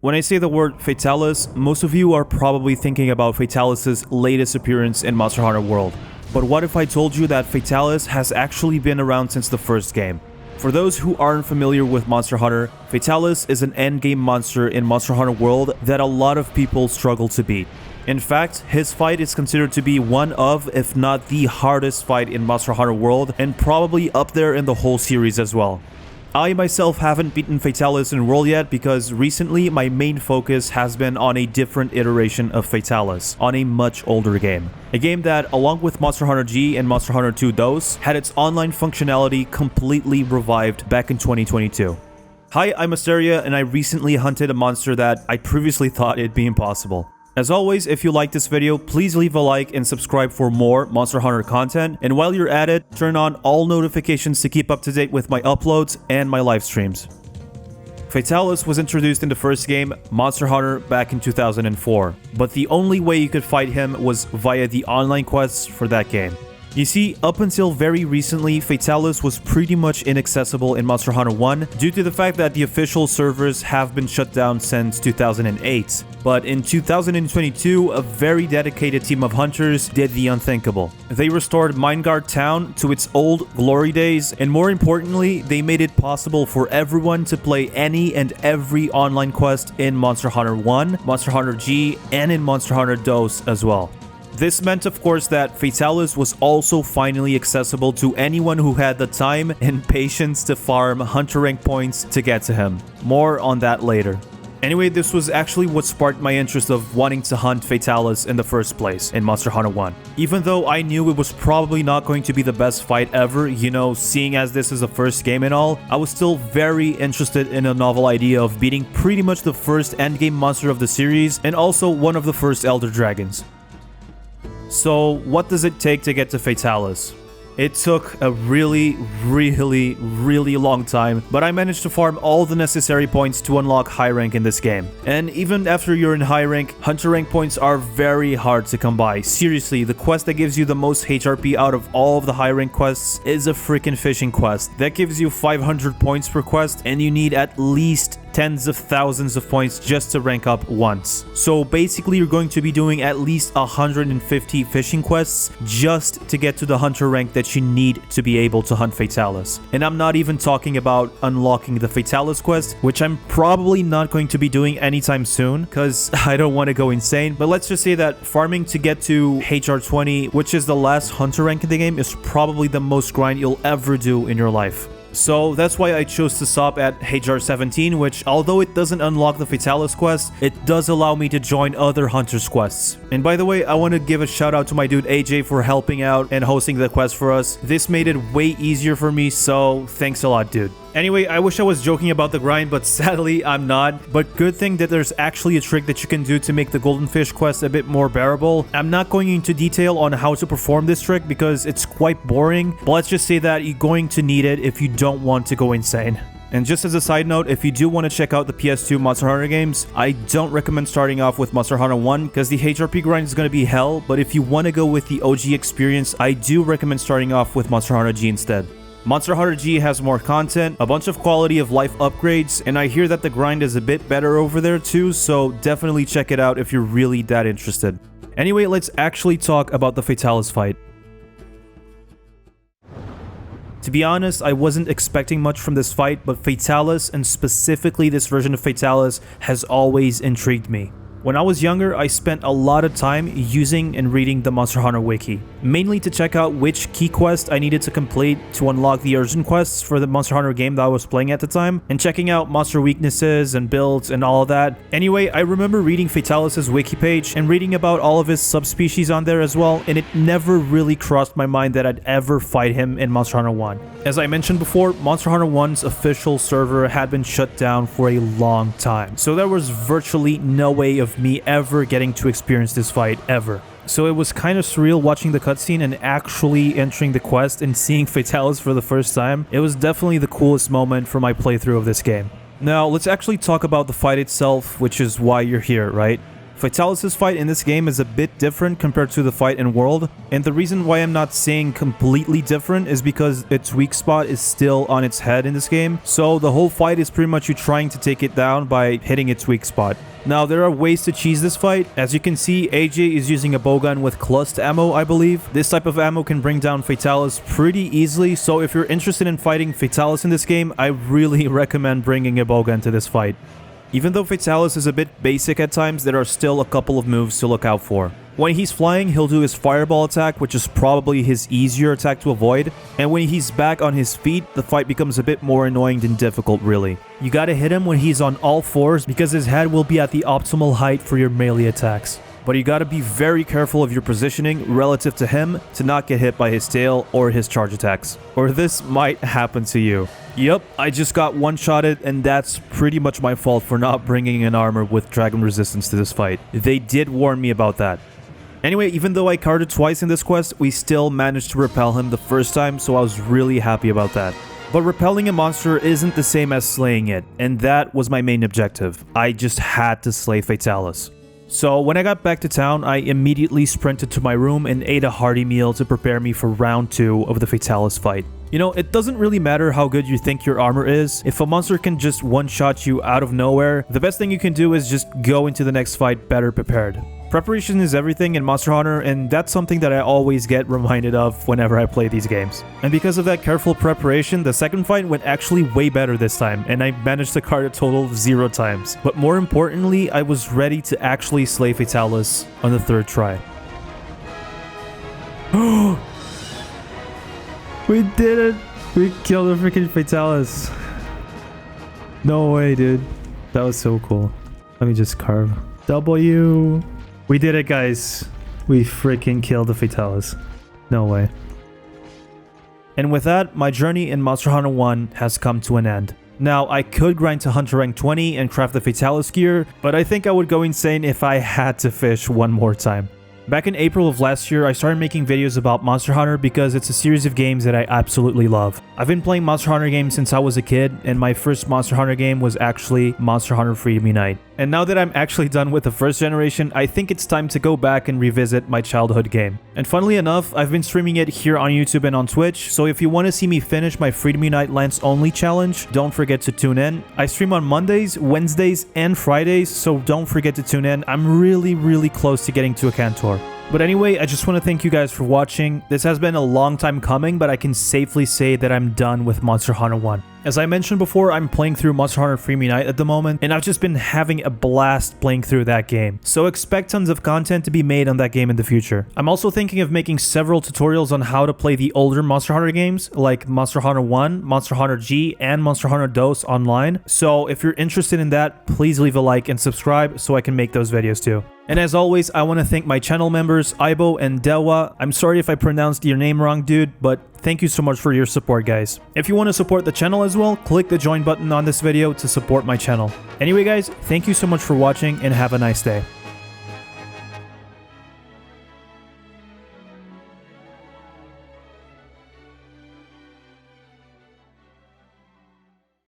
When I say the word Fatalis, most of you are probably thinking about Fatalis' latest appearance in Monster Hunter World. But what if I told you that Fatalis has actually been around since the first game? For those who aren't familiar with Monster Hunter, Fatalis is an endgame monster in Monster Hunter World that a lot of people struggle to beat. In fact, his fight is considered to be one of, if not the hardest fight in Monster Hunter World, and probably up there in the whole series as well. I myself haven't beaten Fatalis in World yet because recently my main focus has been on a different iteration of Fatalis, on a much older game. A game that, along with Monster Hunter G and Monster Hunter 2 DOS, had its online functionality completely revived back in 2022. Hi, I'm Asteria, and I recently hunted a monster that I previously thought it'd be impossible. As always, if you like this video, please leave a like and subscribe for more Monster Hunter content. And while you're at it, turn on all notifications to keep up to date with my uploads and my live streams. Fatalis was introduced in the first game, Monster Hunter, back in 2004. But the only way you could fight him was via the online quests for that game. You see, up until very recently, Fatalis was pretty much inaccessible in Monster Hunter 1 due to the fact that the official servers have been shut down since 2008. But in 2022, a very dedicated team of hunters did the unthinkable. They restored Mineguard Town to its old glory days, and more importantly, they made it possible for everyone to play any and every online quest in Monster Hunter 1, Monster Hunter G, and in Monster Hunter DOS as well. This meant, of course, that Fatalis was also finally accessible to anyone who had the time and patience to farm hunter rank points to get to him. More on that later. Anyway, this was actually what sparked my interest of wanting to hunt Fatalis in the first place in Monster Hunter 1. Even though I knew it was probably not going to be the best fight ever, you know, seeing as this is the first game and all, I was still very interested in a novel idea of beating pretty much the first endgame monster of the series and also one of the first Elder Dragons. So, what does it take to get to Fatalis? It took a really long time, but I managed to farm all the necessary points to unlock high rank in this game. And even after you're in high rank, hunter rank points are very hard to come by. Seriously, the quest that gives you the most HRP out of all of the high rank quests is a freaking fishing quest. That gives you 500 points per quest, and you need at least tens of thousands of points just to rank up once. So basically you're going to be doing at least 150 fishing quests just to get to the hunter rank that you need to be able to hunt Fatalis. And I'm not even talking about unlocking the Fatalis quest, which I'm probably not going to be doing anytime soon because I don't want to go insane. But let's just say that farming to get to HR20, which is the last hunter rank in the game, is probably the most grind you'll ever do in your life. So that's why I chose to stop at HR17, which, although it doesn't unlock the Fatalis quest, it does allow me to join other hunters' quests. And by the way, I want to give a shout out to my dude AJ for helping out and hosting the quest for us. This made it way easier for me, so thanks a lot, dude. Anyway, I wish I was joking about the grind, but sadly, I'm not. But good thing that there's actually a trick that you can do to make the Golden Fish quest a bit more bearable. I'm not going into detail on how to perform this trick because it's quite boring, but let's just say that you're going to need it if you don't want to go insane. And just as a side note, if you do want to check out the PS2 Monster Hunter games, I don't recommend starting off with Monster Hunter 1 because the HRP grind is going to be hell, but if you want to go with the OG experience, I do recommend starting off with Monster Hunter G instead. Monster Hunter G has more content, a bunch of quality of life upgrades, and I hear that the grind is a bit better over there too, so definitely check it out if you're really that interested. Anyway, let's actually talk about the Fatalis fight. To be honest, I wasn't expecting much from this fight, but Fatalis, and specifically this version of Fatalis, has always intrigued me. When I was younger, I spent a lot of time using and reading the Monster Hunter Wiki, mainly to check out which key quest I needed to complete to unlock the urgent quests for the Monster Hunter game that I was playing at the time, and checking out monster weaknesses and builds and all of that. Anyway, I remember reading Fatalis' wiki page and reading about all of his subspecies on there as well, and it never really crossed my mind that I'd ever fight him in Monster Hunter 1. As I mentioned before, Monster Hunter 1's official server had been shut down for a long time, so there was virtually no way of me ever getting to experience this fight ever. So it was kind of surreal watching the cutscene and actually entering the quest and seeing Fatalis for the first time. It was definitely the coolest moment for my playthrough of this game. Now, let's actually talk about the fight itself, which is why you're here, right? Fatalis' fight in this game is a bit different compared to the fight in World, and the reason why I'm not saying completely different is because its weak spot is still on its head in this game, so the whole fight is pretty much you trying to take it down by hitting its weak spot. Now, there are ways to cheese this fight. As you can see, AJ is using a bowgun with cluster ammo, I believe. This type of ammo can bring down Fatalis pretty easily, so if you're interested in fighting Fatalis in this game, I really recommend bringing a bowgun to this fight. Even though Fatalis is a bit basic at times, there are still a couple of moves to look out for. When he's flying, he'll do his fireball attack, which is probably his easier attack to avoid. And when he's back on his feet, the fight becomes a bit more annoying than difficult, really. You gotta hit him when he's on all fours because his head will be at the optimal height for your melee attacks. But you gotta be very careful of your positioning relative to him to not get hit by his tail or his charge attacks, or this might happen to you. Yep, I just got one-shotted, and that's pretty much my fault for not bringing an armor with dragon resistance to this fight. They did warn me about that. Anyway, even though I carded twice in this quest, we still managed to repel him the first time, so I was really happy about that. But repelling a monster isn't the same as slaying it, and that was my main objective. I just had to slay Fatalis. So when I got back to town, I immediately sprinted to my room and ate a hearty meal to prepare me for round 2 of the Fatalis fight. You know, it doesn't really matter how good you think your armor is. If a monster can just one-shot you out of nowhere, the best thing you can do is just go into the next fight better prepared. Preparation is everything in Monster Hunter, and that's something that I always get reminded of whenever I play these games. And because of that careful preparation, the second fight went actually way better this time, and I managed to card a total of 0 times. But more importantly, I was ready to actually slay Fatalis on the 3rd try. We did it! We killed the freaking Fatalis. No way, dude. That was so cool. Let me just carve. W. We did it, guys. We freaking killed the Fatalis. No way. And with that, my journey in Monster Hunter 1 has come to an end. Now, I could grind to Hunter rank 20 and craft the Fatalis gear, but I think I would go insane if I had to fish one more time. Back in April of last year, I started making videos about Monster Hunter because it's a series of games that I absolutely love. I've been playing Monster Hunter games since I was a kid, and my first Monster Hunter game was actually Monster Hunter Freedom Unite. And now that I'm actually done with the first generation, I think it's time to go back and revisit my childhood game. And funnily enough, I've been streaming it here on YouTube and on Twitch, so if you want to see me finish my Freedom Unite Lance Only challenge, don't forget to tune in. I stream on Mondays, Wednesdays, and Fridays, so don't forget to tune in. I'm really close to getting to a Cantor. But anyway, I just want to thank you guys for watching. This has been a long time coming, but I can safely say that I'm done with Monster Hunter 1. As I mentioned before, I'm playing through Monster Hunter Freedom Unite at the moment, and I've just been having a blast playing through that game. So expect tons of content to be made on that game in the future. I'm also thinking of making several tutorials on how to play the older Monster Hunter games, like Monster Hunter 1, Monster Hunter G, and Monster Hunter DOS online. So if you're interested in that, please leave a like and subscribe so I can make those videos too. And as always, I want to thank my channel members, Aibo and Dewa. I'm sorry if I pronounced your name wrong, dude, but thank you so much for your support, guys. If you want to support the channel as well, click the join button on this video to support my channel. Anyway, guys, thank you so much for watching and have a nice day.